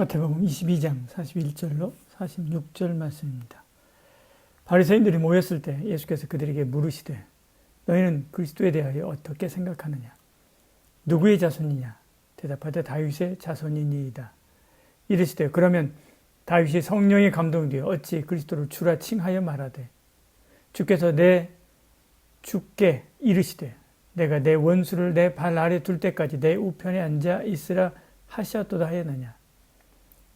마태복음 22장 41절로 46절 말씀입니다. 바리새인들이 모였을 때 예수께서 그들에게 물으시되 너희는 그리스도에 대하여 어떻게 생각하느냐? 누구의 자손이냐? 대답하되 다윗의 자손이니이다. 이르시되 그러면 다윗이 성령에 감동되어 어찌 그리스도를 주라 칭하여 말하되 주께서 내 주께 이르시되 내가 내 원수를 내 발 아래 둘 때까지 내 우편에 앉아 있으라 하셨도다 하였느냐?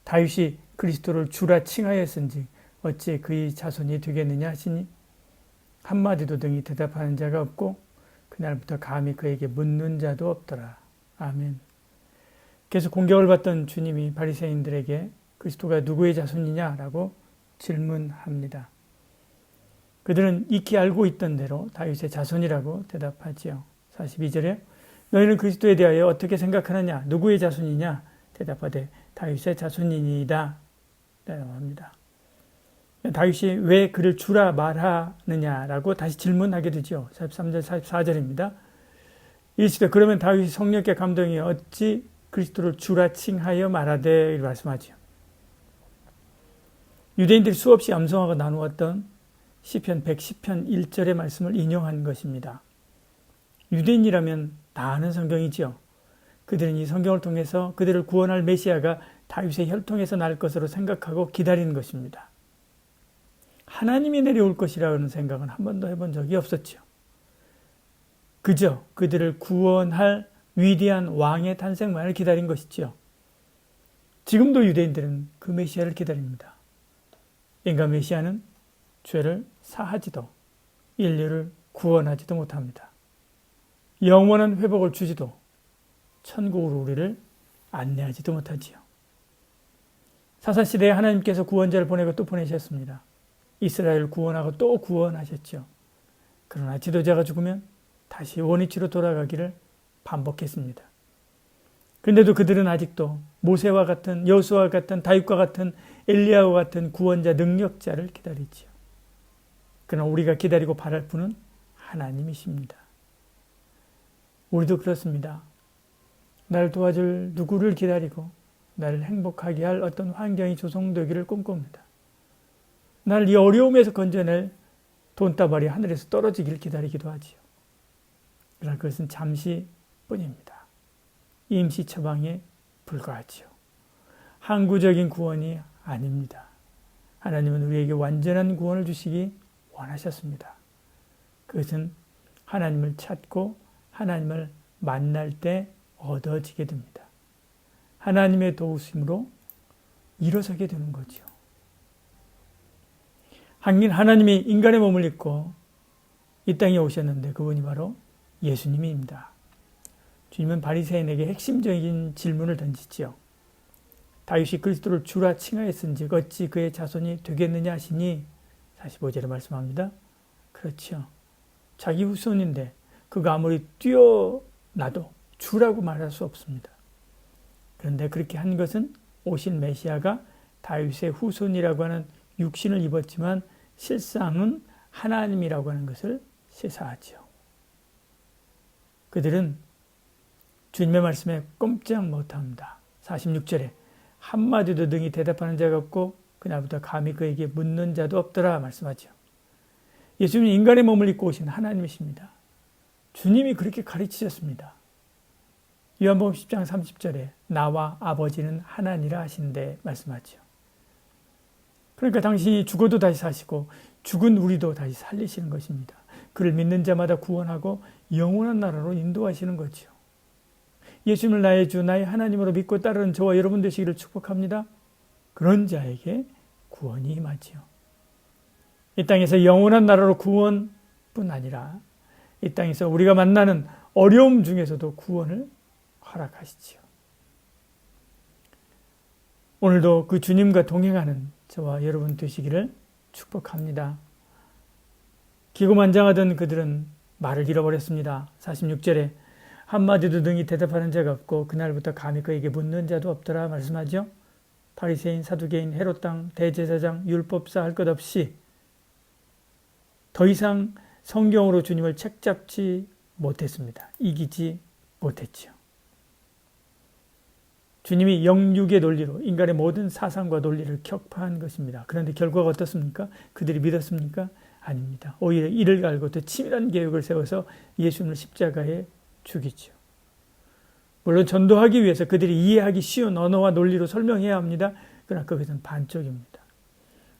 다윗이 그리스도를 주라 칭하였은지 어찌 그의 자손이 되겠느냐 하시니 한마디도 등이 대답하는 자가 없고 그날부터 감히 그에게 묻는 자도 없더라. 아멘. 계속 공격을 받던 주님이 바리새인들에게 그리스도가 누구의 자손이냐라고 질문합니다. 그들은 익히 알고 있던 대로 다윗의 자손이라고 대답하지요. 42절에 너희는 그리스도에 대하여 어떻게 생각하느냐? 누구의 자손이냐? 대답하되 다윗의 자손이니이다. 합니다. 다윗이 왜 그를 주라 말하느냐라고 다시 질문하게 되죠. 43절, 44절입니다. 이르시되 그러면 다윗이 성령께 감동이 어찌 그리스도를 주라 칭하여 말하되 말씀하죠. 유대인들이 수없이 암송하고 나누었던 시편 110편 1절의 말씀을 인용한 것입니다. 유대인이라면 다 아는 성경이지요. 그들은 이 성경을 통해서 그들을 구원할 메시아가 다윗의 혈통에서 날 것으로 생각하고 기다리는 것입니다. 하나님이 내려올 것이라는 생각은 한 번도 해본 적이 없었죠. 그저 그들을 구원할 위대한 왕의 탄생만을 기다린 것이죠. 지금도 유대인들은 그 메시아를 기다립니다. 인간 메시아는 죄를 사하지도 인류를 구원하지도 못합니다. 영원한 회복을 주지도 천국으로 우리를 안내하지도 못하지요. 사사시대에 하나님께서 구원자를 보내고 또 보내셨습니다. 이스라엘을 구원하고 또 구원하셨죠. 그러나 지도자가 죽으면 다시 원위치로 돌아가기를 반복했습니다. 그런데도 그들은 아직도 모세와 같은 여호수아와 같은 다윗과 같은 엘리야와 같은 구원자 능력자를 기다리지요. 그러나 우리가 기다리고 바랄 분은 하나님이십니다. 우리도 그렇습니다. 나를 도와줄 누구를 기다리고 나를 행복하게 할 어떤 환경이 조성되기를 꿈꿉니다. 나를 이 어려움에서 건져낼 돈다발이 하늘에서 떨어지기를 기다리기도 하지요. 그러나 그것은 잠시뿐입니다. 임시 처방에 불과하지요. 항구적인 구원이 아닙니다. 하나님은 우리에게 완전한 구원을 주시기 원하셨습니다. 그것은 하나님을 찾고 하나님을 만날 때 얻어지게 됩니다. 하나님의 도우심으로 일어서게 되는 거죠. 하나님이 인간의 몸을 입고 이 땅에 오셨는데 그분이 바로 예수님입니다. 주님은 바리새인에게 핵심적인 질문을 던지지요. 다윗이 그리스도를 주라 칭하였은즉 어찌 그의 자손이 되겠느냐 하시니 45절에 말씀합니다. 그렇죠. 자기 후손인데 그가 아무리 뛰어나도 주라고 말할 수 없습니다. 그런데 그렇게 한 것은 오실 메시아가 다윗의 후손이라고 하는 육신을 입었지만 실상은 하나님이라고 하는 것을 시사하죠. 그들은 주님의 말씀에 꼼짝 못합니다. 46절에 한마디도 능히 대답하는 자가 없고 그날부터 감히 그에게 묻는 자도 없더라 말씀하죠. 예수님은 인간의 몸을 입고 오신 하나님이십니다. 주님이 그렇게 가르치셨습니다. 요한복음 10장 30절에 나와 아버지는 하나니라 하신데 말씀하죠. 그러니까 당신이 죽어도 다시 사시고 죽은 우리도 다시 살리시는 것입니다. 그를 믿는 자마다 구원하고 영원한 나라로 인도하시는 거죠. 예수님을 나의 주 나의 하나님으로 믿고 따르는 저와 여러분 되시기를 축복합니다. 그런 자에게 구원이 임하지요. 이 땅에서 영원한 나라로 구원뿐 아니라 이 땅에서 우리가 만나는 어려움 중에서도 구원을 허락하시지요. 오늘도 그 주님과 동행하는 저와 여러분 되시기를 축복합니다. 기고만장하던 그들은 말을 잃어버렸습니다. 46절에 한마디도 능히 대답하는 자가 없고 그날부터 감히 그에게 묻는 자도 없더라 말씀하죠. 바리새인, 사두개인, 헤롯 왕, 대제사장, 율법사 할 것 없이 더 이상 성경으로 주님을 책잡지 못했습니다. 이기지 못했죠. 주님이 영육의 논리로 인간의 모든 사상과 논리를 격파한 것입니다. 그런데 결과가 어떻습니까? 그들이 믿었습니까? 아닙니다. 오히려 이를 갈고 더 치밀한 계획을 세워서 예수님을 십자가에 죽이죠. 물론 전도하기 위해서 그들이 이해하기 쉬운 언어와 논리로 설명해야 합니다. 그러나 그것은 반쪽입니다.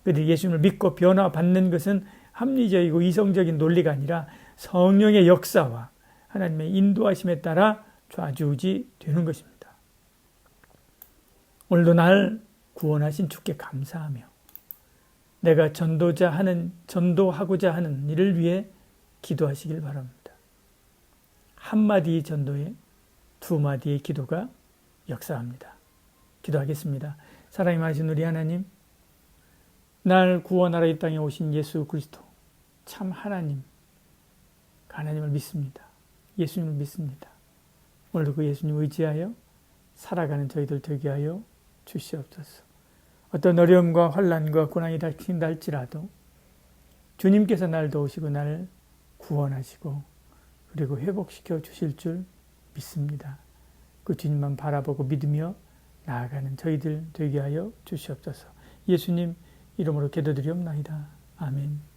그들이 예수님을 믿고 변화받는 것은 합리적이고 이성적인 논리가 아니라 성령의 역사와 하나님의 인도하심에 따라 좌지우지되는 것입니다. 오늘도 날 구원하신 주께 감사하며 내가 전도하고자 하는 일을 위해 기도하시길 바랍니다. 한마디의 전도에 두 마디의 기도가 역사합니다. 기도하겠습니다. 사랑이 많으신 우리 하나님, 날 구원하러 이 땅에 오신 예수 그리스도 참 하나님, 하나님을 믿습니다. 예수님을 믿습니다. 오늘도 그 예수님 의지하여 살아가는 저희들 되게 하여 주시옵소서. 어떤 어려움과 환난과 고난이 닥친다 할지라도 주님께서 날 도우시고 날 구원하시고 그리고 회복시켜 주실 줄 믿습니다. 그 주님만 바라보고 믿으며 나아가는 저희들 되게 하여 주시옵소서. 예수님 이름으로 기도드리옵나이다. 아멘.